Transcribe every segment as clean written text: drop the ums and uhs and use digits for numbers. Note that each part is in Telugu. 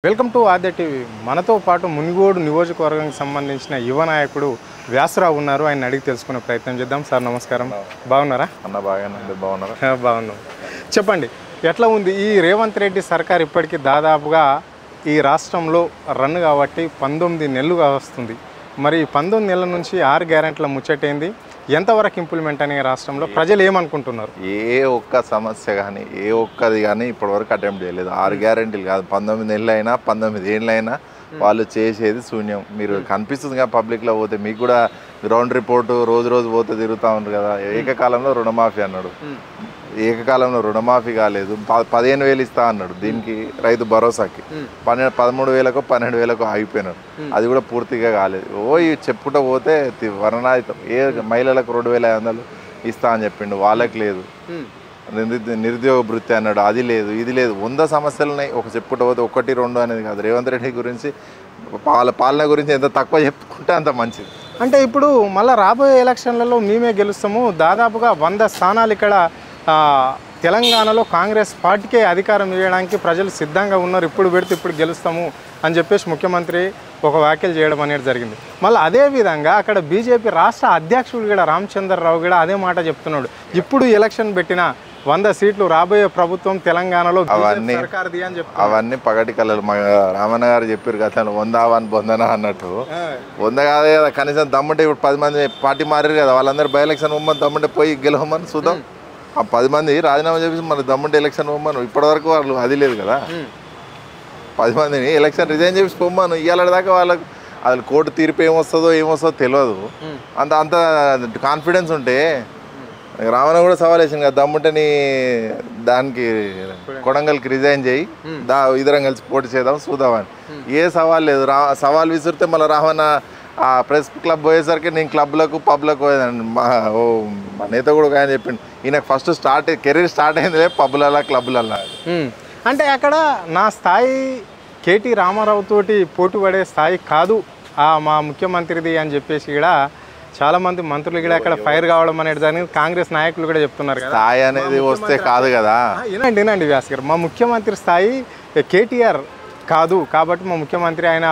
Welcome to Aadya TV. మనతో పాటు మునుగోడు నియోజకవర్గానికి సంబంధించిన యువ నాయకుడు వ్యాసరావు ఉన్నారు. ఆయన అడిగి తెలుసుకునే ప్రయత్నం చేద్దాం. సార్ నమస్కారం, బాగున్నారా? అన్న బాగానే బాగున్నారా? బాగున్నాం. చెప్పండి, ఎట్లా ఉంది ఈ రేవంత్ రెడ్డి సర్కార్? ఇప్పటికీ దాదాపుగా ఈ రాష్ట్రంలో రన్ కాబట్టి 19 నెలలుగా వస్తుంది. మరి 19 నెలల నుంచి 6 గ్యారెంటీల ముచ్చటైంది. ఎంతవరకు ఇంప్లిమెంట్ అనే రాష్ట్రంలో ప్రజలు ఏమనుకుంటున్నారు? ఏ ఒక్క సమస్య కానీ ఏ ఒక్కది కానీ ఇప్పటివరకు అటెంప్ట్ చేయలేదు. 6 గ్యారెంటీలు కాదు, 19 నెలలైనా 19 ఏళ్ళైనా వాళ్ళు చేసేది శూన్యం. మీరు కనిపిస్తుంది కదా పబ్లిక్లో పోతే, మీకు కూడా గ్రౌండ్ రిపోర్టు రోజు పోతే తిరుగుతూ ఉంటారు కదా. ఏకకాలంలో రుణమాఫీ అన్నాడు, ఏకకాలంలో రుణమాఫీ కాలేదు. 15,000 ఇస్తా అన్నాడు దీనికి, రైతు భరోసాకి 13,000కో 12,000కో ఆగిపోయినాడు. అది కూడా పూర్తిగా కాలేదు. చెప్పుకుంటూ పోతే వర్ణాయుతం. ఏ మహిళలకు 2,500 ఇస్తా అని చెప్పిండు, వాళ్ళకి లేదు. నిరుద్యోగ భృతి అన్నాడు, అది లేదు, ఇది లేదు. 100 సమస్యలు ఉన్నాయి. చెప్పుకుంటూ పోతే 1, 2 అనేది కాదు. రేవంత్ రెడ్డి గురించి పాలన గురించి ఎంత తక్కువ చెప్పుకుంటే అంత మంచిది. అంటే ఇప్పుడు మళ్ళీ రాబోయే ఎలక్షన్లలో మేమే గెలుస్తాము, దాదాపుగా 100 స్థానాలు ఇక్కడ తెలంగాణలో కాంగ్రెస్ పార్టీకే అధికారం ఇవ్వడానికి ప్రజలు సిద్ధంగా ఉన్నారు, ఇప్పుడు పెడితే ఇప్పుడు గెలుస్తాము అని చెప్పేసి ముఖ్యమంత్రి ఒక వ్యాఖ్యలు చేయడం అనేది జరిగింది. మళ్ళీ అదేవిధంగా అక్కడ బీజేపీ రాష్ట్ర అధ్యక్షుడు కూడా రామచంద్రరావు కూడా అదే మాట చెప్తున్నాడు. ఇప్పుడు ఎలక్షన్ పెట్టిన 100 సీట్లు రాబోయే ప్రభుత్వం తెలంగాణలో అవన్నీ పగటి కళలు. మా రామన్న గారు చెప్పారు కదా, 100 బొందన అన్నట్టు. 100 కాదే కదా, కనీసం దమ్ముంటే ఇప్పుడు 10 మంది పార్టీ మారారు కదా, వాళ్ళందరూ బై ఎలక్షన్ పోమని, దమ్ముంటే పోయి గెలవమని చూద్దాం. ఆ 10 మంది రాజీనామా చేసి మన దమ్ముంటే ఎలక్షన్ పోమను. ఇప్పటివరకు వాళ్ళు అది లేదు కదా. 10 మందిని ఎలక్షన్ రిజైన్ చేసి పొమ్మను. ఇవాళ దాకా వాళ్ళకి అది కోర్టు తీర్పు ఏమొస్తుందో తెలియదు. అంత కాన్ఫిడెన్స్ ఉంటే రావణ కూడా సవాల్ వేసింది కదా, దమ్ముంటే నీ దానికి కొడంగల్కి రిజైన్ చేయి, ఇద్దరం కలిసి పోటీ చేద్దాం చూద్దామని. ఏ సవాల్ లేదు. సవాల్ విసిరితే మళ్ళీ రావణ ఆ ప్రెస్ క్లబ్ పోయేసరికి నేను క్లబ్లకు పబ్లకు పోయేదాన్ని. మా నేత కూడా ఆయన చెప్పిండు, ఈయనకు ఫస్ట్ కెరీర్ స్టార్ట్ అయింది పబ్లలో క్లబ్లలో. అంటే అక్కడ నా స్థాయి కేటీ రామారావు తోటి పోటీ పడే స్థాయి కాదు మా ముఖ్యమంత్రిది అని చెప్పేసి కూడా చాలామంది మంత్రులు కూడా అక్కడ ఫైర్ కావడం అనేది జరిగింది. కాంగ్రెస్ నాయకులు కూడా చెప్తున్నారు కదా, స్థాయి అనేది వస్తే కాదు కదా. వినండి వ్యాస్ గారు, మా ముఖ్యమంత్రి స్థాయి కేటీఆర్ కాదు కాబట్టి మా ముఖ్యమంత్రి ఆయన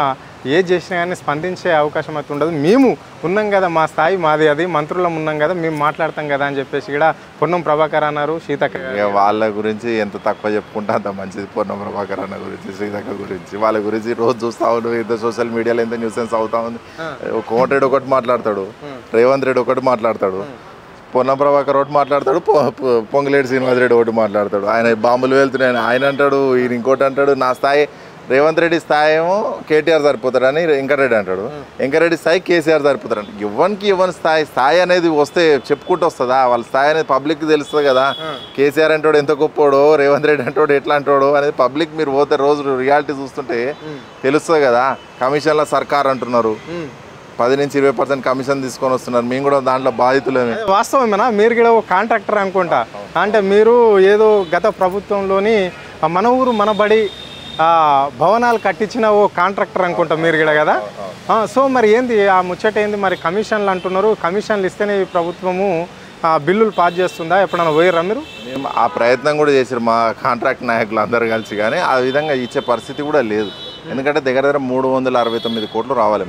ఏ చేసినా కానీ స్పందించే అవకాశం అయితే ఉండదు. మేము ఉన్నాం కదా, మా స్థాయి మాది, అది మంత్రులం ఉన్నాం కదా, మేము మాట్లాడతాం కదా అని చెప్పేసి కూడా పొన్నం ప్రభాకర్ అన్నారు. సీతక్క వాళ్ళ గురించి ఎంత తక్కువ చెప్పుకుంటే అంత మంచిది. పొన్నం ప్రభాకర్ అన్న గురించి, సీతక్క గురించి, వాళ్ళ గురించి రోజు చూస్తూ ఉండు. ఎంత సోషల్ మీడియాలో ఎంత న్యూసెన్స్ అవుతా ఉంది. కోమటిరెడ్డి ఒకటి మాట్లాడతాడు, రేవంత్ రెడ్డి ఒకటి మాట్లాడతాడు, పొన్నం ప్రభాకర్ ఒకటి మాట్లాడతాడు, పొంగులేటి శ్రీనివాసరెడ్డి ఒకటి మాట్లాడతాడు. ఆయన బాంబులు వెళ్తున్నాయని ఆయన అంటాడు, ఈయన ఇంకోటి అంటాడు. నా స్థాయి రేవంత్ రెడ్డి స్థాయి ఏమో కేటీఆర్ సరిపోతాడని వెంకరెడ్డి అంటాడు, వెంకరెడ్డి స్థాయి కేసీఆర్ సరిపోతాడు. ఇవ్వని స్థాయి అనేది వస్తే చెప్పుకుంటూ వస్తుందా? వాళ్ళ స్థాయి అనేది పబ్లిక్కి తెలుస్తుంది కదా. కేసీఆర్ అంటాడు ఎంత గొప్పోడో, రేవంత్ రెడ్డి అంటాడు ఎట్లా అంటాడో అనేది పబ్లిక్ మీరు పోతే రోజు రియాలిటీ చూస్తుంటే తెలుస్తుంది కదా. కమిషన్ల సర్కార్ అంటున్నారు, 10 నుంచి 20% కమిషన్ తీసుకొని వస్తున్నారు. మేము కూడా దాంట్లో బాధితులేమే. వాస్తవమేనా? మీరు కూడా ఒక కాంట్రాక్టర్ అనుకుంటా. అంటే మీరు ఏదో గత ప్రభుత్వంలోని మన ఊరు మన బడి భవనాలు కట్టించిన ఓ కాంట్రాక్టర్ అనుకుంటా మీరు కూడా కదా. సో మరి ఏంది ఆ ముచ్చట ఏంది? మరి కమిషన్లు అంటున్నారు, కమిషన్లు ఇస్తేనే ఈ ప్రభుత్వము బిల్లులు పాస్ చేస్తుందా? ఎప్పుడైనా పోయారా మీరు? మేము ఆ ప్రయత్నం కూడా చేసారు మా కాంట్రాక్ట్ నాయకులు అందరు కలిసి, కానీ ఆ విధంగా ఇచ్చే పరిస్థితి కూడా లేదు. ఎందుకంటే దగ్గర 369 కోట్లు రావాలి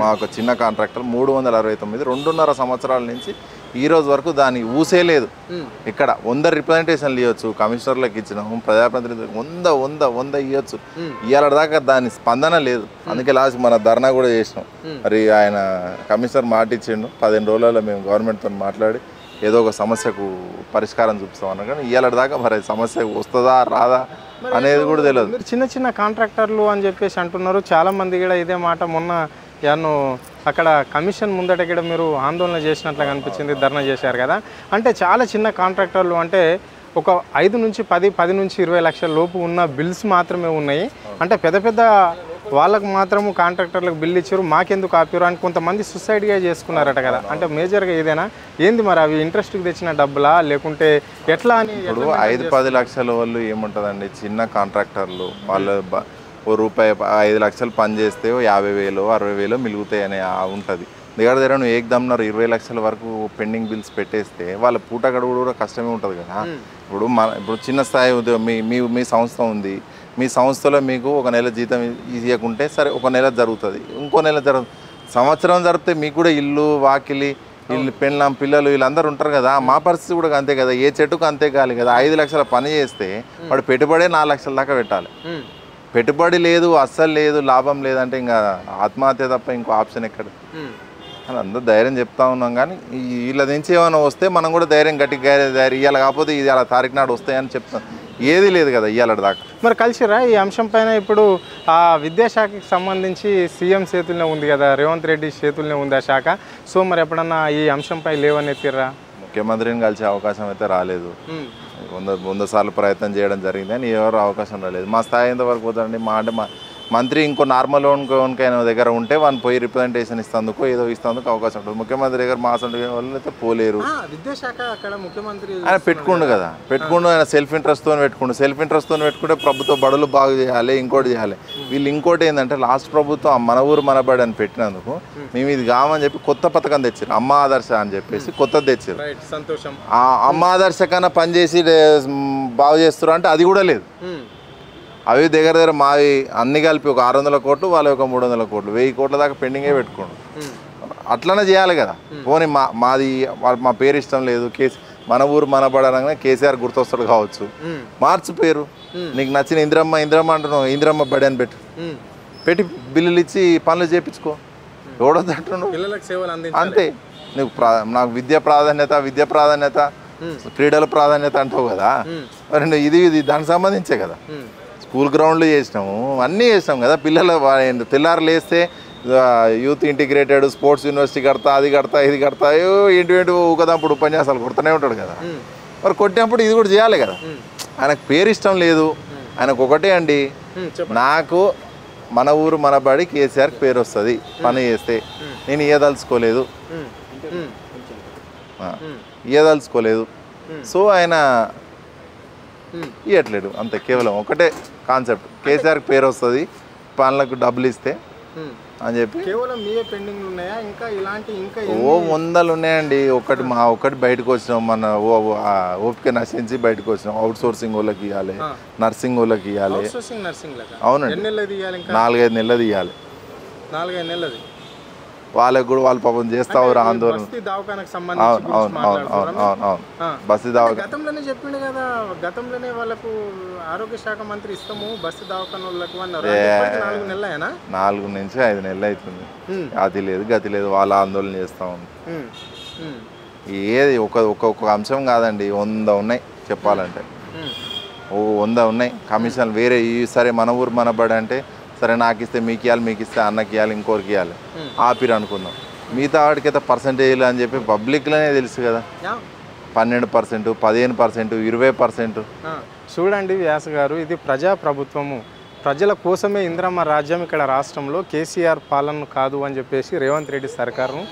మా ఒక చిన్న కాంట్రాక్టర్. 369, 2.5 సంవత్సరాల నుంచి ఈ రోజు వరకు దాన్ని ఊసే లేదు. ఇక్కడ 100 రిప్రజెంటేషన్లు ఇవ్వచ్చు, కమిషనర్లకు ఇచ్చినాము, ప్రజాప్రతినిధులకు 100 ఇవ్వచ్చు. ఇవాళ దాకా దాని స్పందన లేదు. అందుకే లాస్ట్ మన ధర్నా కూడా చేసినాం. మరి ఆయన కమిషనర్ మాట ఇచ్చిండు, 15 రోజులలో మేము గవర్నమెంట్తో మాట్లాడి ఏదో ఒక సమస్యకు పరిష్కారం చూపిస్తాం అన్నా. కానీ ఇవాళ దాకా మరి సమస్య వస్తుందా రాదా అనేది కూడా తెలియదు. మీరు చిన్న కాంట్రాక్టర్లు అని చెప్పేసి అంటున్నారు. చాలామంది కూడా ఇదే మాట మొన్న యాను అక్కడ కమిషన్ ముందట కూడా మీరు ఆందోళన చేసినట్లుగా అనిపించింది, ధర్నా చేశారు కదా. అంటే చాలా చిన్న కాంట్రాక్టర్లు అంటే ఒక 5 నుంచి 10 నుంచి 20 లక్షల లోపు ఉన్న బిల్స్ మాత్రమే ఉన్నాయి. అంటే పెద్ద వాళ్ళకు మాత్రము కాంట్రాక్టర్లకు బిల్లు ఇచ్చారు, మాకెందుకు ఆపారు అని కొంతమంది సూసైడ్గా చేసుకున్నారట కదా. అంటే మేజర్గా ఏదైనా ఏంది మరి? అవి ఇంట్రెస్ట్కి తెచ్చిన డబ్బులా లేకుంటే ఎట్లా అని? ఇప్పుడు 5-10 లక్షల వాళ్ళు ఏముంటుందండి, చిన్న కాంట్రాక్టర్లు వాళ్ళు ₹1 5 లక్షలు పని చేస్తే 50,000 60,000 మిగులుతాయి అనే ఉంటుంది. దగ్గర నువ్వు ఏకదమ్నరు 20 లక్షల వరకు పెండింగ్ బిల్స్ పెట్టేస్తే వాళ్ళ పూట గడువు కూడా కష్టమే ఉంటుంది కదా. ఇప్పుడు చిన్న స్థాయి మీ సంస్థ ఉంది, మీ సంస్థలో మీకు ఒక నెల జీతం ఇవ్వకుంటే సరే ఒక నెల జరుగుతుంది, ఇంకో నెల జరుగుతుంది, సంవత్సరం జరిపితే మీకు కూడా ఇల్లు వాకిలి వీళ్ళు పెళ్ళాం పిల్లలు వీళ్ళందరూ ఉంటారు కదా. మా పరిస్థితి కూడా అంతే కదా, ఏ చెట్టుకు అంతే కాలి కదా. 5 లక్షల పని చేస్తే వాడు పెట్టుబడే 4 లక్షల దాకా పెట్టాలి. పెట్టుబడి లేదు, అస్సలు లేదు, లాభం లేదంటే ఇంకా ఆత్మహత్య తప్ప ఇంకో ఆప్షన్ ఎక్కడ అని అందరూ ధైర్యం చెప్తా ఉన్నాం. కానీ వీళ్ళ నుంచి ఏమైనా వస్తే మనం కూడా ధైర్యం గట్టిగా ధైర్యం ఇవ్వాలి. కాకపోతే ఇది అలా తారీఖు నాడు వస్తాయని చెప్తాం, ఏది లేదు కదా ఇవాళ దాకా. మరి కలిసిరా ఈ అంశం పైన? ఇప్పుడు ఆ విద్యాశాఖకి సంబంధించి సీఎం చేతుల్నే ఉంది కదా, రేవంత్ రెడ్డి చేతుల్నే ఉంది ఆ శాఖ. సో మరి ఎప్పుడన్నా ఈ అంశంపై లేవని ఎత్తిర్రా? ముఖ్యమంత్రిని కలిసే అవకాశం అయితే రాలేదు. 100 సార్లు ప్రయత్నం చేయడం జరిగింది అని ఎవరు అవకాశం రాలేదు. మా స్థాయి ఎంతవరకు పోతుందండి? మా మంత్రి ఇంకో నార్మల్ ఓన్కైనా దగ్గర ఉంటే వాళ్ళు పోయి రిప్రజెంటేషన్ ఇస్తందుకు ఏదో ఇస్తందుకు అవకాశం ఉంటుంది. ముఖ్యమంత్రి దగ్గర మాసం వాళ్ళు అయితే పోలేరు. విద్యాశాఖ అక్కడ ముఖ్యమంత్రి ఆయన పెట్టుకుండు కదా, పెట్టుకుండు. ఆయన సెల్ఫ్ ఇంట్రెస్ట్తో పెట్టుకుండు. సెల్ఫ్ ఇంట్రెస్ట్తో పెట్టుకుంటే ప్రభుత్వ బడులు బాగు చేయాలి, ఇంకోటి చేయాలి. వీళ్ళు ఇంకోటి ఏంటంటే లాస్ట్ ప్రభుత్వం మన ఊరు మన బడి అని పెట్టినందుకు మేము ఇది కావని చెప్పి కొత్త పథకం తెచ్చారు, అమ్మ ఆదర్శ అని చెప్పేసి కొత్తది తెచ్చారు. సంతోషం. ఆ అమ్మ ఆదర్శ కన్నా పనిచేసి బాగు చేస్తారు అంటే అది కూడా లేదు. అవి దగ్గర మావి అన్ని కలిపి ఒక 600 కోట్లు, వాళ్ళ ఒక 300 కోట్లు, 1000 కోట్ల దాకా పెండింగే పెట్టుకోండు. అట్లనే చేయాలి కదా. పోనీ మాది మా పేరు ఇష్టం లేదు, మన ఊరు మన బడనగానే కేసీఆర్ గుర్తొస్తాడు కావచ్చు, మార్చు పేరు. నీకు నచ్చిన ఇందిరమ్మ అంటున్నావు, ఇందిరమ్మ బడి అని పెట్టి బిల్లులు ఇచ్చి పనులు చేయించుకో. ఎవడొద్దంటున్నావు? అంతే. నీకు నాకు విద్య ప్రాధాన్యత క్రీడల ప్రాధాన్యత అంటావు కదా, మరి ఇది దానికి సంబంధించే కదా. స్కూల్ గ్రౌండ్లు చేసినాము, అన్నీ చేసినాం కదా. పిల్లలు తెల్లారు లేస్తే యూత్ ఇంటిగ్రేటెడ్ స్పోర్ట్స్ యూనివర్సిటీ కడతా, అది కడతా, ఇది కడతా, ఏంటి ఊకదాంపుడు ఉపన్యాసాలు కొడుతూనే ఉంటాడు కదా. మరి కొట్టినప్పుడు ఇది కూడా చేయాలి కదా. ఆయనకు పేరు ఇష్టం లేదు. ఆయనకు ఒకటే అండి, నాకు మన ఊరు మన బడి కేసీఆర్కి పేరు వస్తుంది పని చేస్తే, నేను ఇయ్యదలుచుకోలేదు. సో ఆయన ఇవ్వట్లేడు అంతే. కేవలం ఒకటే కాన్సెప్ట్, కేసీఆర్కి పేరు వస్తుంది పనులకు డబ్బులు ఇస్తే అని చెప్పి. ఓ 100 ఉన్నాయండి. ఒకటి బయటకు వచ్చినాం, మన ఓపిక నశించి బయటకు వచ్చినాం. అవుట్ సోర్సింగ్ వాళ్ళకి ఇవ్వాలి, నర్సింగ్ వాళ్ళకి ఇవ్వాలి. అవునండి, 4-5 నెలలు ఇవ్వాలి. వాళ్ళకి కూడా వాళ్ళు పాపం చేస్తావు ఆందోళన. బస్సు దవాఖాన గతంలోనే చెప్పిండు కదా, గతంలోనే వాళ్ళకు ఆరోగ్య శాఖ మంత్రి ఇస్తాము బస్సు దవాఖాన వాళ్ళకు అన్నారు. 4 నుంచి 5 నెలలు అవుతుంది. అది లేదు గతి లేదు, వాళ్ళ ఆందోళన చేస్తా ఉంది. ఏది ఒక్కొక్క అంశం కాదండి, 100 ఉన్నాయి చెప్పాలంటే. 100 ఉన్నాయి కమిషన్లు వేరే. సరే మన ఊరు మన బడి అంటే సరే నాకు ఇస్తే మీకు ఇవ్వాలి, మీకు ఇస్తే అన్నకి ఇవ్వాలి, ఇంకోరికి ఇవ్వాలి, ఆపిరు అనుకుందాం. మిగతా వాడికి అయితే పర్సెంటేజ్లు అని చెప్పి పబ్లిక్లోనే తెలుసు కదా. 12%, 15%, 20%. చూడండి వ్యాస గారు, ఇది ప్రజాప్రభుత్వము, ప్రజల కోసమే ఇందిరమ్మ రాజ్యం ఇక్కడ రాష్ట్రంలో. కేసీఆర్ పాలన కాదు అని చెప్పేసి రేవంత్ రెడ్డి సర్కారును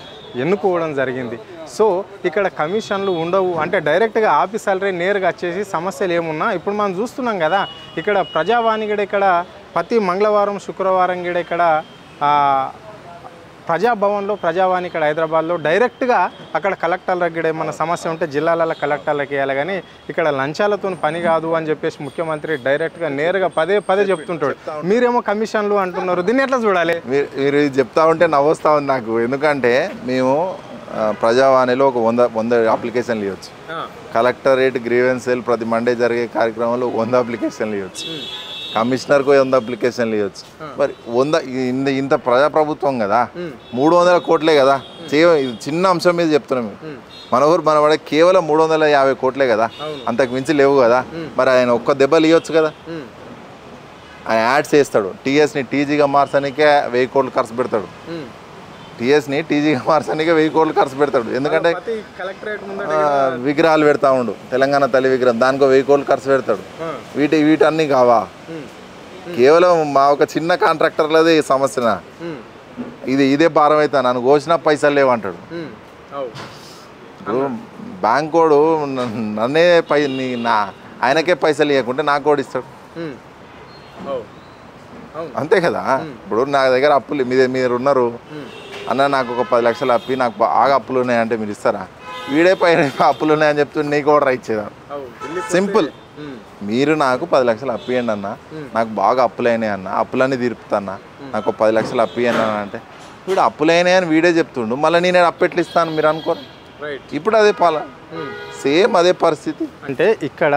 ఎన్నుకోవడం జరిగింది. సో ఇక్కడ కమిషన్లు ఉండవు అంటే డైరెక్ట్గా ఆఫీసర్లే నేరుగా వచ్చేసి సమస్యలు ఏమున్నా ఇప్పుడు మనం చూస్తున్నాం కదా. ఇక్కడ ప్రజావాణి కూడా ఇక్కడ ప్రతి మంగళవారం శుక్రవారం కూడా ఇక్కడ ప్రజాభవన్లో ప్రజావాణి ఇక్కడ హైదరాబాద్లో డైరెక్ట్గా అక్కడ కలెక్టర్లకు కూడా ఏమన్నా సమస్య ఉంటే జిల్లాల కలెక్టర్లకు ఇవ్వాలి. కానీ ఇక్కడ లంచాలతో పని కాదు అని చెప్పేసి ముఖ్యమంత్రి డైరెక్ట్గా నేరుగా పదే చెప్తుంటాడు. మీరేమో కమిషన్లు అంటున్నారు, దీన్ని ఎట్లా చూడాలి? మీరు చెప్తా ఉంటే నవ్వొస్తా ఉంది నాకు. ఎందుకంటే మేము ప్రజావాణిలో ఒక 100 అప్లికేషన్లు ఇవ్వచ్చు. కలెక్టరేట్ గ్రీవెన్స్ సెల్ ప్రతి మండే జరిగే కార్యక్రమంలో 100 అప్లికేషన్లు ఇవ్వచ్చు. కమిషనర్కు 100 అప్లికేషన్లు ఇవ్వచ్చు. మరి 100 ఇంత ప్రజాప్రభుత్వం కదా, 300 కోట్లే కదా. చిన్న అంశం మీద చెప్తున్నాం. మన ఊరు మన వాడే కేవలం 350 కోట్లే కదా, అంతకు మించి లేవు కదా. మరి ఆయన ఒక్క దెబ్బలు ఇవ్వచ్చు కదా. ఆయన యాడ్స్ వేస్తాడు, టీఎస్ని టీజీగా మార్చడానికే 1000 కోట్లు ఖర్చు పెడతాడు. టీఎస్ని టీజీగా మార్చడానికే 1000 కోట్లు ఖర్చు పెడతాడు. ఎందుకంటే విగ్రహాలు పెడతా ఉండు, తెలంగాణ తల్లి విగ్రహం, దానికో 1000 కోట్లు ఖర్చు పెడతాడు. వీటన్నీ కావా? కేవలం మా ఒక చిన్న కాంట్రాక్టర్లదే ఈ సమస్యన. ఇదే భారం అవుతా, నన్ను కోసినా పైసలు లేవంటాడు. ఇప్పుడు బ్యాంకోడు నన్నే ఆయనకే పైసలు ఇవ్వకుంటే నాకు కూడా ఇస్తాడు. అంతే కదా. ఇప్పుడు నా దగ్గర అప్పులు మీరు ఉన్నారు అన్న, నాకు ఒక 10 లక్షలు అప్పి నాకు బాగా అప్పులు ఉన్నాయంటే మీరు ఇస్తారా? వీడే పైన అప్పులు ఉన్నాయని చెప్తుంటే నీకు కూడా ఇచ్చేదా? సింపుల్. మీరు నాకు 10 లక్షలు అప్పు ఇవ్వండి అన్న, నాకు బాగా అప్పులైనాయి అన్న, అప్పులన్నీ తీర్పుతాన్నా, నాకు 10 లక్షలు అప్పు ఇవ్వండి అన్న అంటే వీడు అప్పులైనాయి అని వీడే చెప్తుండు, మళ్ళీ నేను అప్పు ఎట్లా ఇస్తాను మీరు అనుకోరు. ఇప్పుడు అదే సేమ్ అదే పరిస్థితి. అంటే ఇక్కడ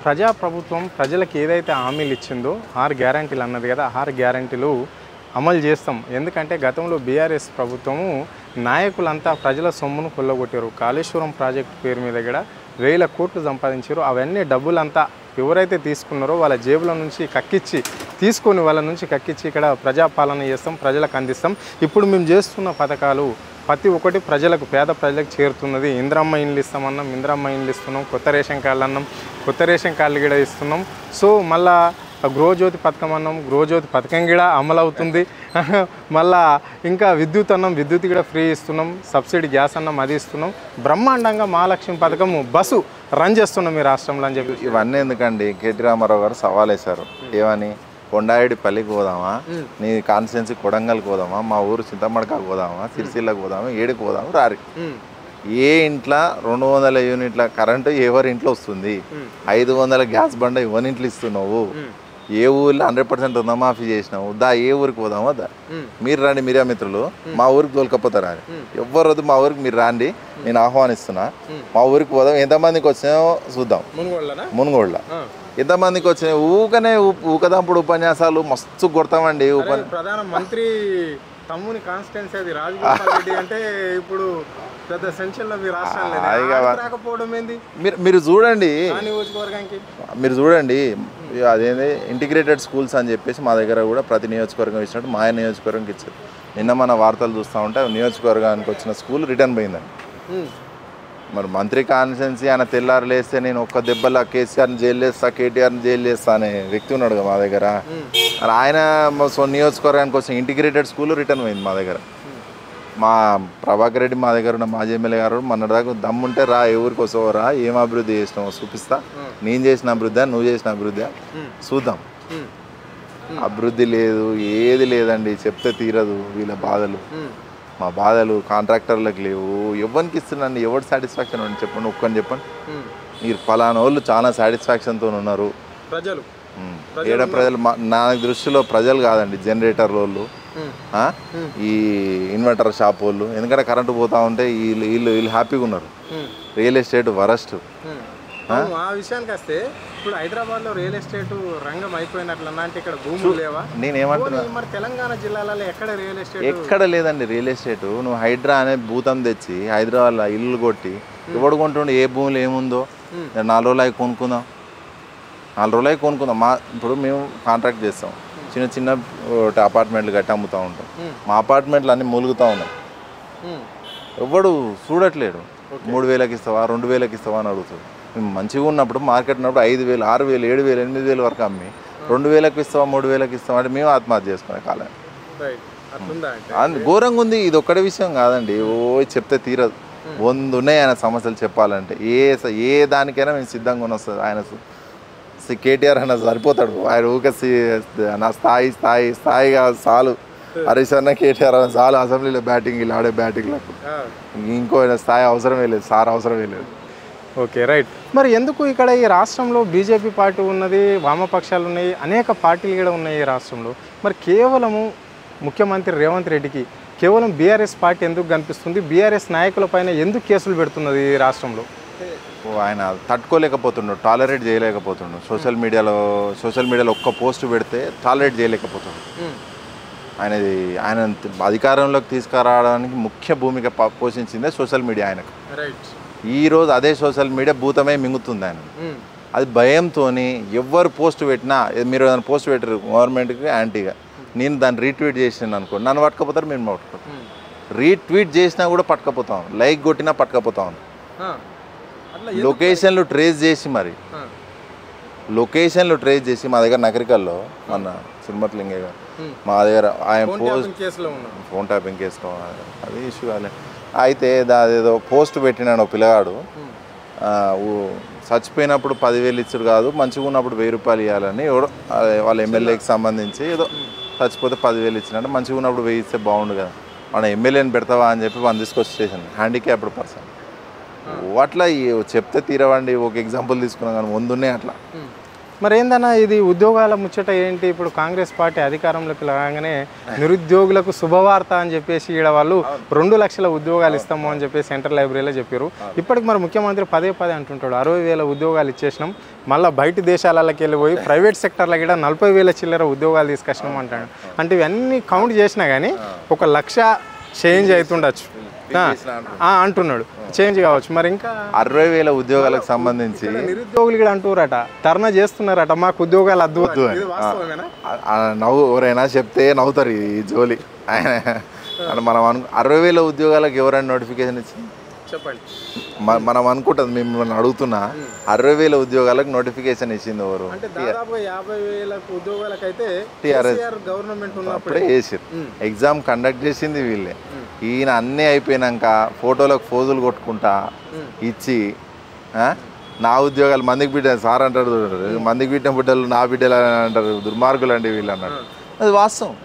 ప్రజాప్రభుత్వం ప్రజలకు ఏదైతే హామీలు ఇచ్చిందో 6 గ్యారంటీలు అన్నది కదా, 6 గ్యారంటీలు అమలు చేస్తాం. ఎందుకంటే గతంలో బీఆర్ఎస్ ప్రభుత్వము నాయకులంతా ప్రజల సొమ్మును కొల్లగొట్టారు. కాళేశ్వరం ప్రాజెక్టు పేరు మీద కూడా 1000 కోట్లు సంపాదించారు. అవన్నీ డబ్బులంతా ఎవరైతే తీసుకున్నారో వాళ్ళ జేబుల నుంచి కక్కిచ్చి తీసుకొని వాళ్ళ నుంచి కక్కిచ్చి ఇక్కడ ప్రజాపాలన చేస్తాం, ప్రజలకు అందిస్తాం. ఇప్పుడు మేము చేస్తున్న పథకాలు ప్రతి ఒక్కటి ప్రజలకు, పేద ప్రజలకు చేరుతున్నది. ఇంద్రమ్మ ఇండ్లు ఇస్తామన్నాం, ఇంద్రమ్మ ఇండ్లు ఇస్తున్నాం. కొత్త రేషన్ కార్డులు అన్నాం, కొత్త రేషన్ కార్డులు కూడా ఇస్తున్నాం. సో మళ్ళా గృహజ్యోతి పథకం అన్నాం, గృహజ్యోతి పథకం కూడా అమలు అవుతుంది. మళ్ళా ఇంకా విద్యుత్ అన్నాం, విద్యుత్ కూడా ఫ్రీ ఇస్తున్నాం. సబ్సిడీ గ్యాస్ అన్నాం, అది ఇస్తున్నాం. బ్రహ్మాండంగా మహాలక్ష్మి పథకం బస్సు రన్ చేస్తున్నాం ఈ రాష్ట్రంలో అని చెప్పి. ఇవన్నీ ఎందుకండి, కేటీ రామారావు గారు సవాల్ వేశారు. ఏమని? కొండారెడ్డిపల్లికి పోదామా, నీ కాన్స్టిట్యున్సీ కొడంగల్కి పోదామా, మా ఊరు చింతమడకకు పోదామా, సిరిసిల్లకు పోదామా, ఏడికి పోదాము రారి. ఏ ఇంట్లో 200 యూనిట్ల కరెంటు ఎవరి ఇంట్లో వస్తుంది, 500 గ్యాస్ బండ ఎవరి ఇంట్లో ఇస్తున్నావు, ఏ ఊర్లో 100% రుణమాఫీ చేసినావు, దా ఏ ఊరికి పోదామా దా, మీరు రండి మీడియా మిత్రులు, మా ఊరికి తోలుకపోతారా అని. ఎవ్వరు వద్దు, మా ఊరికి మీరు రండి, నేను ఆహ్వానిస్తున్నా, మా ఊరికి పోదాం. ఎంతమందికి వచ్చినాయో చూద్దాం. మునుగోళ్ళ ఎంతమందికి వచ్చినాయి? ఊకదంపుడు ఉపన్యాసాలు మస్తు కొడతామండి. ప్రధానమంత్రి తమ్ముని కాన్స్టిట్యున్సీ అది రాజగోపాల్ రెడ్డి అంటే ఇప్పుడు పెద్ద సెంచన్లో మీరు రాకపోవడం ఏంది? మీరు చూడండి, మీరు చూడండి అదేంది ఇంటిగ్రేటెడ్ స్కూల్స్ అని చెప్పేసి మా దగ్గర కూడా ప్రతి నియోజకవర్గం ఇచ్చినట్టు మా నియోజకవర్గంకి ఇచ్చారు. నిన్న మన వార్తలు చూస్తూ ఉంటే నియోజకవర్గానికి వచ్చిన స్కూల్ రిటర్న్ పోయిందండి. మరి మంత్రి కాన్స్టిట్యున్సీ ఆయన తెల్లారు లేస్తే నేను ఒక్క దెబ్బలా కేసీఆర్ని జైలు చేస్తా, కేటీఆర్ని జైలు చేస్తా అనే వ్యక్తి ఉన్నాడు కదా మా దగ్గర. మరి ఆయన నియోజకవర్గానికి వచ్చిన ఇంటిగ్రేటెడ్ స్కూల్ రిటర్న్ పోయింది మా దగ్గర. మా ప్రభాకర్ రెడ్డి మా దగ్గర ఉన్న మాజీ ఎమ్మెల్యే గారు మొన్నటిదాకా దమ్ముంటే రా, ఏ ఊరికి వస్తావో రా, ఏం అభివృద్ధి చేసినావో చూపిస్తా, నేను చేసిన అభివృద్ధి నువ్వు చేసిన అభివృద్ధి చూద్దాం. అభివృద్ధి లేదు, ఏది లేదండి, చెప్తే తీరదు వీళ్ళ బాధలు. మా బాధలు కాంట్రాక్టర్లకు లేవు, ఎవరికి ఇస్తున్నాండి, ఎవరు సాటిస్ఫాక్షన్ అని చెప్పండి, ఒక్కని చెప్పండి. మీరు ఫలానా వాళ్ళు చాలా సాటిస్ఫాక్షన్తో ఉన్నారు ప్రజలు. ఏడ ప్రజలు నా దృష్టిలో ప్రజలు కాదండి, జనరేటర్ వాళ్ళు, ఈ ఇన్వర్టర్ షాప్ వాళ్ళు. ఎందుకంటే కరెంటు పోతా ఉంటే వీళ్ళు హ్యాపీగా ఉన్నారు. Real estate worst. ఆ విషయానికి వస్తే ఇప్పుడు హైదరాబాద్ లో రియల్ ఎస్టేట్ రంగం అయిపోయినట్లు అంటే ఇక్కడ భూములు లేవా? నేనేమంటున్నా, మరి తెలంగాణ జిల్లాలలో ఎక్కడ రియల్ ఎస్టేట్? ఎక్కడ లేదండి రియల్ ఎస్టేట్. నువ్వు హైడ్రా అనే భూతం తెచ్చి హైదరాబాద్లో ఇల్లు కొట్టి ఎవడు కొంటుండే, ఏ భూములు ఏముందో 4 రోజులు అవి కొనుక్కుందాం, 4 రోజులు అవి కొనుక్కుందాం. ఇప్పుడు మేము కాంట్రాక్ట్ చేస్తాం, చిన్న చిన్న అపార్ట్మెంట్లు కట్టి అమ్ముతూ ఉంటాం. మా అపార్ట్మెంట్లు అన్నీ మూలుగుతూ ఉన్నాయి, ఎవడు చూడట్లేడు. 3000కి ఇస్తావా, 2000కి ఇస్తావా అని అడుగుతుంది. మేము మంచిగా ఉన్నప్పుడు మార్కెట్ ఉన్నప్పుడు 5000, 6000, 7000, 8000 వరకు అమ్మి 2000కి ఇస్తావా, 3000కి ఇస్తావా అంటే మేము ఆత్మహత్య చేసుకునే కాలం. ఘోరంగా ఉంది. ఇది ఒక్కడే విషయం కాదండి, ఓ చెప్తే తీరదు. 100 ఉన్నాయి ఆయన సమస్యలు చెప్పాలంటే. ఏ దానికైనా మేము సిద్ధంగా ఉన్న వస్తుంది. ఆయన కేటీఆర్ అన్న సరిపోతాడు, ఆయన ఊకే నా స్థాయిగా చాలు. హరీష్ అన్న కేటీఆర్ అన్న చాలు అసెంబ్లీలో బ్యాటింగ్, ఇలా ఆడే బ్యాటింగ్లకు ఇంకో స్థాయి అవసరమే లేదు, సార్ అవసరమే లేదు. Okay, right. మరి ఎందుకు ఇక్కడ ఈ రాష్ట్రంలో బీజేపీ పార్టీ ఉన్నది, వామపక్షాలు ఉన్నాయి, అనేక పార్టీలు కూడా ఉన్నాయి ఈ రాష్ట్రంలో. మరి కేవలము ముఖ్యమంత్రి రేవంత్ రెడ్డికి కేవలం బీఆర్ఎస్ పార్టీ ఎందుకు కనిపిస్తుంది? బీఆర్ఎస్ నాయకుల పైన ఎందుకు కేసులు పెడుతున్నది ఈ రాష్ట్రంలో? ఆయన తట్టుకోలేకపోతుండు, టాలరేట్ చేయలేకపోతుండు. సోషల్ మీడియాలో ఒక్క పోస్ట్ పెడితే టాలరేట్ చేయలేకపోతుండు. ఆయన అధికారంలోకి తీసుకురావడానికి ముఖ్య భూమిక పోషించిందే సోషల్ మీడియా ఆయనకు. ఈరోజు అదే సోషల్ మీడియా భూతమే మింగుతుంది ఆయన. అది భయంతో ఎవరు పోస్ట్ పెట్టినా, మీరు ఏదైనా పోస్ట్ పెట్టారు గవర్నమెంట్కి యాంటీగా, నేను దాన్ని రీట్వీట్ చేసాను అనుకోండి, నన్ను పట్టుకపోతారు, మేము పట్టుకోతాం. రీట్వీట్ చేసినా కూడా పట్టుకపోతాం, లైక్ కొట్టినా పట్టుకపోతాం. లొకేషన్లు ట్రేస్ చేసి మా దగ్గర నగరికల్లో మన సిరిమట్లింగయ్య గారు మా దగ్గర ఆయన ఫోన్ ట్యాపింగ్ కేసులో అది ఇష్యూ కాలేదు. అయితే అదేదో పోస్ట్ పెట్టినాడు పిల్లగాడు, చచ్చిపోయినప్పుడు 10,000 ఇచ్చుడు కాదు, మంచిగా ఉన్నప్పుడు 1000 రూపాయలు ఇవ్వాలని ఎవడో వాళ్ళ ఎమ్మెల్యేకి సంబంధించి ఏదో చచ్చిపోతే 10,000 ఇచ్చినట్టు, మంచిగా ఉన్నప్పుడు 1000 ఇస్తే బాగుండు కదా, మన ఎమ్మెల్యేని పెడతావా అని చెప్పి వాళ్ళు తీసుకొచ్చి స్టేషన్ హ్యాండిక్యాప్డ్ పర్సన్ అట్లా చెప్తే తీరవండి. ఒక ఎగ్జాంపుల్ తీసుకున్నాం కానీ ముందున్నాయి అట్లా. మరి ఏందన్నా ఇది ఉద్యోగాల ముచ్చట ఏంటి? ఇప్పుడు కాంగ్రెస్ పార్టీ అధికారంలోకి రాగానే నిరుద్యోగులకు శుభవార్త అని చెప్పేసి ఈడ వాళ్ళు 2 లక్షల ఉద్యోగాలు ఇస్తాము అని చెప్పేసి సెంట్రల్ లైబ్రరీలో చెప్పారు. ఇప్పటికి మరి ముఖ్యమంత్రి పదే అంటుంటాడు 60,000 ఉద్యోగాలు ఇచ్చేసినాం, మళ్ళీ బయట దేశాలకి వెళ్ళిపోయి ప్రైవేట్ సెక్టర్లో కూడా 40,000 చిల్లర ఉద్యోగాలు తీసుకొచ్చినాం అంటాడు. అంటే ఇవన్నీ కౌంట్ చేసినా కానీ 1 లక్ష చేంజ్ అవుతుండొచ్చు అంటున్నాడు, చేంజ్ కావచ్చు. మరి ఇంకా 60,000 ఉద్యోగాలకు సంబంధించి నిరుద్యోగులు కూడా అంటున్నారట, ధర్నా చేస్తున్నారట, మాకు ఉద్యోగాలు అద్దు. ఎవరైనా చెప్తే నవ్వుతారు ఈ జోలి. మనం 60,000 ఉద్యోగాలకు ఎవరైనా నోటిఫికేషన్ ఇచ్చింది చెప్పండి. మనం అనుకుంటుంది, మిమ్మల్ని అడుగుతున్నా, 60,000 ఉద్యోగాలకు నోటిఫికేషన్ ఇచ్చింది ఎవరు? అంటే దాదాపు 50,000 ఉద్యోగాలకు అయితే టీఆర్ఎస్ గవర్నమెంట్ ఉన్నప్పుడే వేసారు. ఎగ్జామ్ కండక్ట్ చేసింది వీళ్ళే. ఈయన అన్నీ అయిపోయినాక ఫోటోలకు ఫోజులు కొట్టుకుంటా ఇచ్చి నా ఉద్యోగాలు మందికి బిడ్డ సార్ అంటారు, మందికి బిడ్డ బిడ్డలు నా బిడ్డలు అంటారు, దుర్మార్గులు అండి వీళ్ళు అన్నాడు. అది వాస్తవం.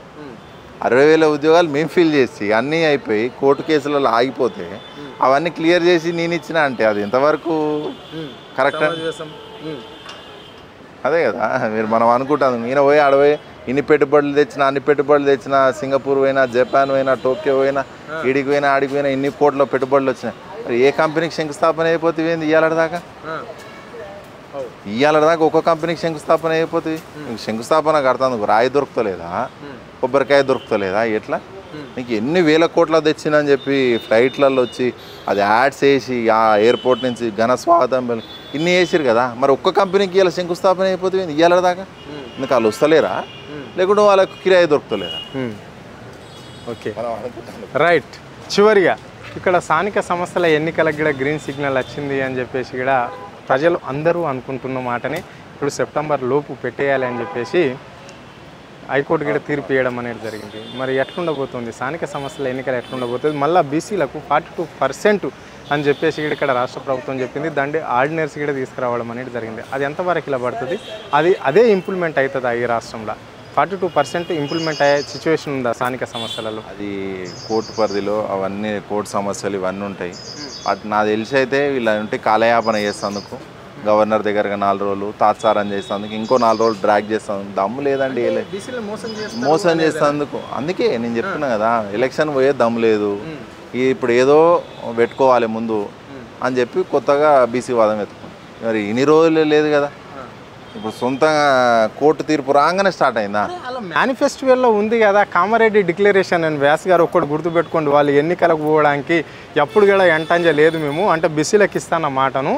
60,000 ఉద్యోగాలు మేము ఫిల్ చేసి అన్నీ అయిపోయి కోర్టు కేసులలో ఆగిపోతే అవన్నీ క్లియర్ చేసి నేను ఇచ్చిన అంటే అది ఎంతవరకు కరెక్ట్? అదే కదా మనం అనుకుంటాం. ఈయన పోయి ఆడపోయి ఇన్ని పెట్టుబడులు తెచ్చినా, అన్ని పెట్టుబడులు తెచ్చినా, సింగపూర్ పోయినా, జపాన్ పోయినా, టోక్యో పోయినా, ఈడికి పోయినా, ఆడికి పోయినా, ఇన్ని కోట్ల పెట్టుబడులు వచ్చినాయి. మరి ఏ కంపెనీకి శంకుస్థాపన అయిపోతుంది? ఇయ్యాలదాకా ఒక్కొక్క కంపెనీకి శంకుస్థాపన అయిపోతుంది. శంకుస్థాపన కడతాను, రాయి దొరుకుతలేదా, కొబ్బరికాయ దొరుకుతలేదా, ఎట్లా? నీకు ఎన్ని వేల కోట్ల తెచ్చిందని చెప్పి ఫ్లైట్లలో వచ్చి అది యాడ్స్ వేసి ఆ ఎయిర్పోర్ట్ నుంచి ఘన స్వాగతం ఇన్ని వేసారు కదా. మరి ఒక్క కంపెనీకి ఇలా శంకుస్థాపన అయిపోతుంది ఇయ్యాలదాకా? నీకు వాళ్ళు వస్తలేరా, లేకుంటే వాళ్ళకు కిరాయి దొరుకుతలేరా? Okay, right. చివరిగా ఇక్కడ స్థానిక సంస్థల ఎన్నికలకు కూడా గ్రీన్ సిగ్నల్ వచ్చింది అని చెప్పేసి కూడా ప్రజలు అందరూ అనుకుంటున్న మాటని ఇప్పుడు సెప్టెంబర్ లోపు పెట్టేయాలి అని చెప్పేసి హైకోర్టు కూడా తీర్పు ఇవ్వడం అనేది జరిగింది. మరి ఎట్లుండబోతుంది స్థానిక సంస్థల ఎన్నికలు ఎట్లుండబోతుంది? మళ్ళీ బీసీలకు 42% అని చెప్పేసి ఇక్కడ రాష్ట్ర ప్రభుత్వం చెప్పింది. దాన్ని ఆర్డినెన్స్ కూడా తీసుకురావడం అనేది జరిగింది. అది ఎంతవరకు ఇలా పడుతుంది? అదే ఇంప్లిమెంట్ అవుతుందా ఈ రాష్ట్రంలో? 42% ఇంప్లిమెంట్ అయ్యే సిచ్యువేషన్ ఉందా స్థానిక సంస్థలలో? అది కోర్టు పరిధిలో అవన్నీ కోర్టు సమస్యలు ఇవన్నీ ఉంటాయి. వాటి నాకు తెలిసి అయితే వీళ్ళంటే కాలయాపన చేసేందుకు గవర్నర్ దగ్గరగా 4 రోజులు తాత్సారం చేసేందుకు, ఇంకో 4 రోజులు డ్రాగ్ చేసేందుకు దమ్ము లేదండి. మోసం చేసేందుకు. అందుకే నేను చెప్తున్నా కదా, ఎలక్షన్ పోయే దమ్ము లేదు. ఇప్పుడు ఏదో పెట్టుకోవాలి ముందు అని చెప్పి కొత్తగా బీసీ వాదం ఎత్తుకుంది. మరి ఇన్ని రోజులు లేదు కదా, ఇప్పుడు సొంతంగా కోర్టు తీర్పు రాగానే స్టార్ట్ అయిందా? అలా మేనిఫెస్టోలో ఉంది కదా, కామారెడ్డి డిక్లరేషన్ అని వ్యాస్ గారు ఒక్కటి గుర్తుపెట్టుకోండి. వాళ్ళు ఎన్నికలకు పోవడానికి ఎప్పుడు కూడా ఎంటంజ లేదు మేము అంటే బీసీలకు ఇస్తాన్న మాటను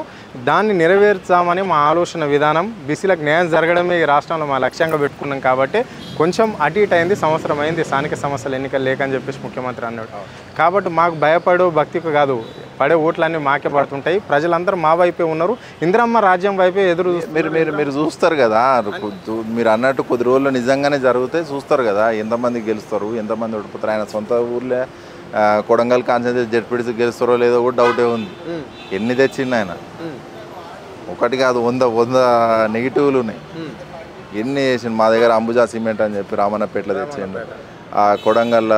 దాన్ని నెరవేర్చామని మా ఆలోచన విధానం. బీసీలకు న్యాయం జరగడమే ఈ రాష్ట్రంలో మా లక్ష్యంగా పెట్టుకున్నాం కాబట్టి కొంచెం అటు ఇటు అయింది, సంవత్సరం అయింది స్థానిక సమస్యలు ఎన్నికలు లేకని చెప్పేసి ముఖ్యమంత్రి అన్నాడు. కాబట్టి మాకు భయపడు భక్తికి కాదు, పడే ఓట్లన్నీ మాకే పడుతుంటాయి. ప్రజలందరూ మా వైపే ఉన్నారు, ఇందిరమ్మ రాజ్యం వైపే ఎదురు. మీరు చూస్తారు కదా, మీరు అన్నట్టు కొద్ది రోజుల్లో నిజంగానే జరిగితే చూస్తారు కదా ఎంతమంది గెలుస్తారు, ఎంతమంది ఓడిపోతారు. ఆయన సొంత ఊర్లే కొడంగల్ కాన్సెన్ట్రేట్ జడ్పీటీసీ గెలుస్తారో లేదో కూడా డౌటే ఉంది. ఎన్ని తెచ్చిండు ఆయన? ఒకటి కాదు, 100 నెగిటివ్లు ఉన్నాయి. ఎన్ని చేసిండు? మా దగ్గర అంబుజా సిమెంట్ అని చెప్పి రామన్నపేటలో తెచ్చిండు, కొడంగల్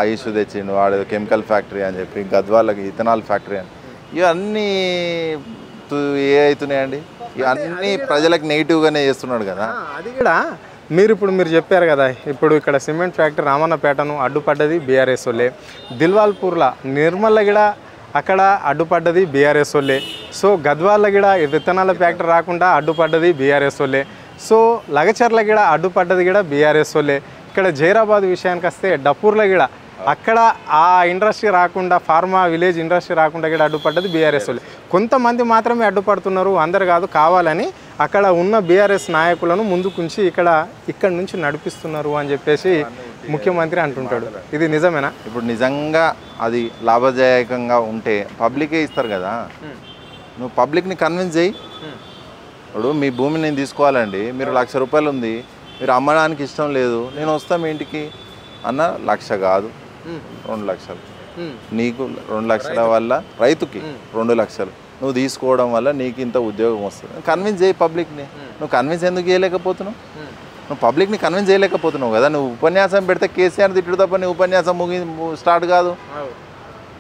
ఐషు తెచ్చిండు, వాడు కెమికల్ ఫ్యాక్టరీ అని చెప్పి, గద్వాలకి ఇథనాల్ ఫ్యాక్టరీ అని. ఇవన్నీ ఏ అవుతున్నాయండి? ఇవన్నీ ప్రజలకు నెగిటివ్గానే చేస్తున్నాడు కదా. అది కూడా మీరు చెప్పారు కదా, ఇప్పుడు ఇక్కడ సిమెంట్ ఫ్యాక్టరీ రామన్నపేటను అడ్డుపడ్డది బీఆర్ఎస్ వాళ్ళే, దిల్వాల్పూర్లో నిర్మల్ల కూడా అక్కడ అడ్డుపడ్డది బీఆర్ఎస్ వాళ్ళే, సో గద్వాల కూడా విత్తనాల ఫ్యాక్టరీ రాకుండా అడ్డుపడ్డది బీఆర్ఎస్ వాళ్ళే, సో లగచర్ల కూడా అడ్డుపడ్డది కూడా బీఆర్ఎస్ వాళ్ళే. ఇక్కడ జైరాబాద్ విషయానికి వస్తే డపూర్లో కూడా అక్కడ ఆ ఇండస్ట్రీ రాకుండా, ఫార్మా విలేజ్ ఇండస్ట్రీ రాకుండా కూడా అడ్డుపడ్డది బీఆర్ఎస్ వాళ్ళు. కొంతమంది మాత్రమే అడ్డుపడుతున్నారు, అందరు కాదు, కావాలని అక్కడ ఉన్న బీఆర్ఎస్ నాయకులను ముందుకుంచి ఇక్కడ నుంచి నడిపిస్తున్నారు అని చెప్పేసి ముఖ్యమంత్రి అంటుంటాడు. ఇది నిజమేనా? ఇప్పుడు నిజంగా అది లాభదాయకంగా ఉంటే పబ్లికే ఇస్తారు కదా. నువ్వు పబ్లిక్ని కన్విన్స్ చేయి. ఇప్పుడు మీ భూమిని నేను తీసుకోవాలండి, మీరు 1,00,000 రూపాయలు ఉంది, మీరు అమ్మడానికి ఇష్టం లేదు, నేను వస్తా మీ ఇంటికి అన్న, 1,00,000 కాదు 2 లక్షలు. నీకు 2 లక్షల వల్ల రైతుకి 2 లక్షలు నువ్వు తీసుకోవడం వల్ల నీకు ఇంత ఉద్యోగం వస్తుంది. కన్విన్స్ చేయి పబ్లిక్ని. నువ్వు కన్విన్స్ ఎందుకు చేయలేకపోతున్నావు? నువ్వు పబ్లిక్ని కన్విన్స్ చేయలేకపోతున్నావు కదా. నువ్వు ఉపన్యాసం పెడితే కేసీఆర్ తిట్టుడు తప్ప నీ ఉపన్యాసం స్టార్ట్ కాదు.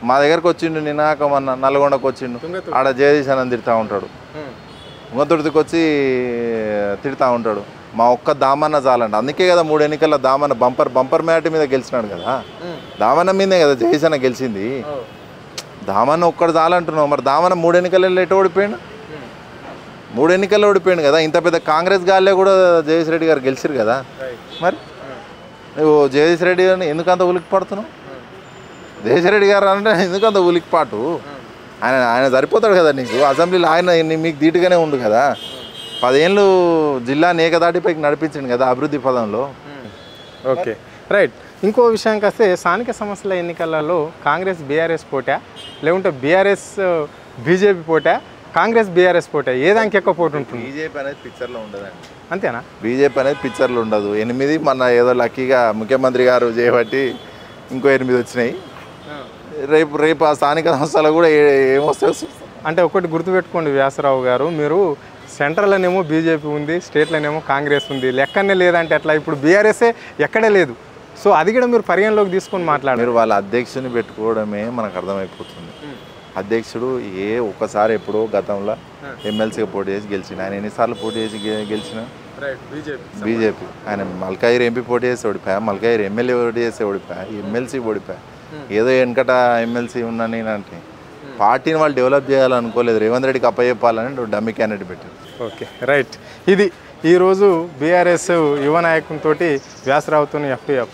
మా దగ్గరకు వచ్చిండు నినాక మొన్న నల్గొండకు వచ్చిండు, ఆడ జగదీశ్ అని తిడతా ఉంటాడు, తుంగతుర్తికి వచ్చి తిడతా ఉంటాడు. మా ఒక్క దామన్న చాలండి. అందుకే కదా 3 ఎన్నికల్లో దామన్న బంపర్ మ్యాట్ మీద గెలిచినాడు కదా, దామన్న మీదే కదా జగదీశ్ అన్న గెలిచింది. దామన్న ఒక్కడు చాలంటున్నావు, మరి దామన్న 3 ఎన్నికల్లో ఎటు ఓడిపోయాడు? 3 ఎన్నికల్లో ఓడిపోయాడు కదా. ఇంత పెద్ద కాంగ్రెస్ గాల్లే కూడా జగదీష్ రెడ్డి గారు గెలిచిరు కదా. మరి నువ్వు జగదీష్ రెడ్డి గారిని ఎందుకంత ఉలికి పడుతున్నావు? జగదీష్ రెడ్డి గారు అంటే ఎందుకంత ఉలికిపాటు? ఆయన సరిపోతాడు కదా నీకు. అసెంబ్లీలో ఆయన మీకు ధీటుగానే ఉండు కదా. 10 ఏళ్ళు జిల్లాని ఏకదాటిపైకి నడిపించింది కదా అభివృద్ధి పదంలో. Okay, right. ఇంకో విషయానికి వస్తే స్థానిక సంస్థల ఎన్నికలలో కాంగ్రెస్ బీఆర్ఎస్ పోటా, లేకుంటే బీఆర్ఎస్ బీజేపీ పోటా, కాంగ్రెస్ బీఆర్ఎస్ పోటా, ఏదానికి ఎక్కువ పోటీ ఉంటుంది? బీజేపీ అనేది పిక్చర్లో ఉండదండి. అంతేనా? బీజేపీ అనేది పిక్చర్లో ఉండదు. 8 మన ఏదో లక్కీగా ముఖ్యమంత్రి గారు చేయబట్టి ఇంకో 8 వచ్చినాయి. రేపు ఆ స్థానిక సంస్థలు కూడా ఏమొస్తాయి అంటే ఒకటి గుర్తుపెట్టుకోండి వ్యాసరావు గారు, మీరు సెంట్రల్లోనేమో బీజేపీ ఉంది, స్టేట్లోనేమో కాంగ్రెస్ ఉంది, లెక్కనే లేదంటే ఎట్లా? ఇప్పుడు బీఆర్ఎస్ఏ ఎక్కడే లేదు. సో అది కూడా మీరు పరిగణలోకి తీసుకొని మాట్లాడారు. మీరు వాళ్ళ అధ్యక్షుని పెట్టుకోవడమే మనకు అర్థమైపోతుంది. అధ్యక్షుడు ఒకసారి ఎప్పుడో గతంలో ఎమ్మెల్సీగా పోటీ చేసి గెలిచిన. ఆయన ఎన్నిసార్లు పోటీ చేసి గెలిచిన? బీజేపీ. ఆయన మల్కాయిర్ ఎంపీ పోటీ చేసి ఓడిపోయా, మల్కాయిర్ ఎమ్మెల్యే పోటీ చేసి ఓడిపోయా, ఎమ్మెల్సీ ఓడిపోయా. ఏదో వెనకట ఎమ్మెల్సీ ఉన్నా నేనంటే పార్టీని వాళ్ళు డెవలప్ చేయాలనుకోలేదు, రేవంత్ రెడ్డికి అప్పచెప్పాలని డమ్మీ క్యాండిడేట్ పెట్టారు. Okay, right. ఇది ఈరోజు బీఆర్ఎస్ యువ నాయకునితోటి వ్యాసరావుతో FTF